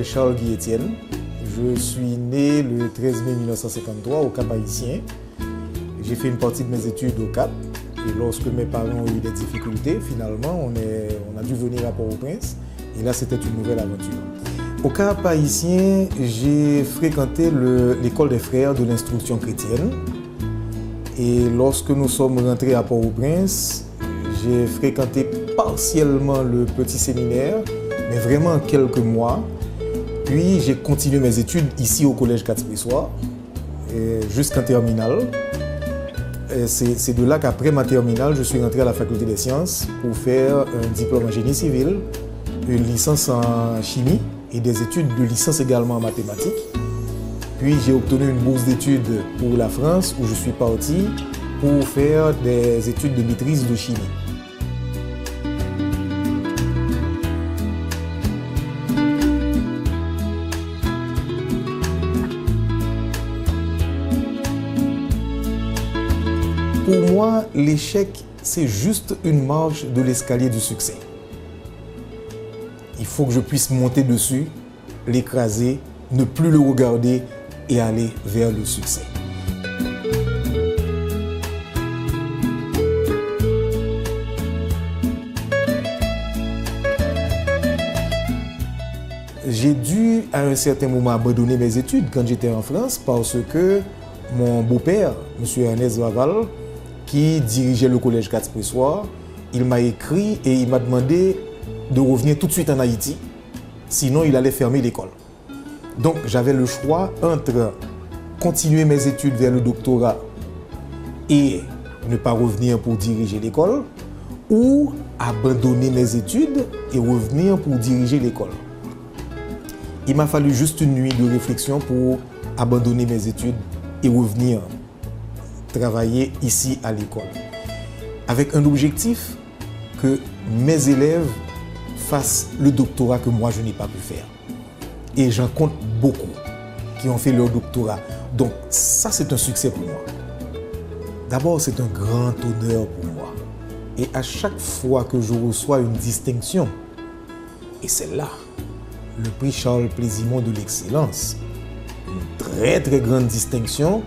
m'appelle Charles Guy Etienne. Je suis né le 13 mai 1953 au Cap Haïtien. J'ai fait une partie de mes études au Cap. Et lorsque mes parents ont eu des difficultés, finalement, on a dû venir à Port-au-Prince. Et là, c'était une nouvelle aventure. Au Cap Haïtien, j'ai fréquenté l'école des frères de l'instruction chrétienne. Et lorsque nous sommes rentrés à Port-au-Prince, j'ai fréquenté partiellement le petit séminaire, mais vraiment quelques mois. Puis j'ai continué mes études ici au collège Quatre-Pressoir, jusqu'en terminale. C'est de là qu'après ma terminale, je suis rentré à la faculté des sciences pour faire un diplôme en génie civil, une licence en chimie et des études de licence également en mathématiques. Puis j'ai obtenu une bourse d'études pour la France où je suis parti pour faire des études de maîtrise de chimie. Pour moi, l'échec, c'est juste une marche de l'escalier du succès. Il faut que je puisse monter dessus, l'écraser, ne plus le regarder et aller vers le succès. J'ai dû à un certain moment abandonner mes études quand j'étais en France parce que mon beau-père, M. Ernest Vaval, qui dirigeait le collège Quatre-Pressoir, il m'a écrit et il m'a demandé de revenir tout de suite en Haïti, sinon il allait fermer l'école. Donc j'avais le choix entre continuer mes études vers le doctorat et ne pas revenir pour diriger l'école, ou abandonner mes études et revenir pour diriger l'école. Il m'a fallu juste une nuit de réflexion pour abandonner mes études et revenir travailler ici à l'école, avec un objectif que mes élèves fassent le doctorat que moi je n'ai pas pu faire. Et j'en compte beaucoup qui ont fait leur doctorat. Donc ça, c'est un succès pour moi. D'abord, c'est un grand honneur pour moi. Et à chaque fois que je reçois une distinction, et c'est là, le prix Charles Plaisimont de l'excellence, une très très grande distinction,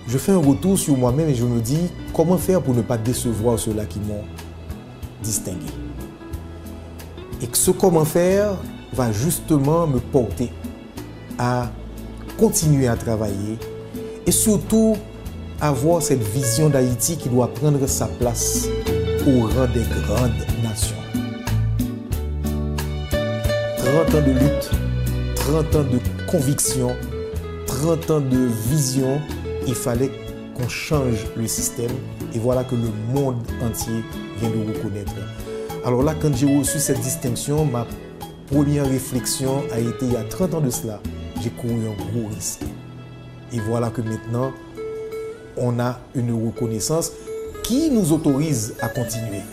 je fais un retour sur moi-même et je me dis comment faire pour ne pas décevoir ceux-là qui m'ont distingué. Et que ce comment faire va justement me porter à continuer à travailler et surtout avoir cette vision d'Haïti qui doit prendre sa place au rang des grandes nations. 30 ans de lutte, 30 ans de conviction, 30 ans de vision. Il fallait qu'on change le système et voilà que le monde entier vient de reconnaître. Alors là, quand j'ai reçu cette distinction, ma première réflexion a été il y a 30 ans de cela, j'ai couru un gros risque. Et voilà que maintenant, on a une reconnaissance qui nous autorise à continuer.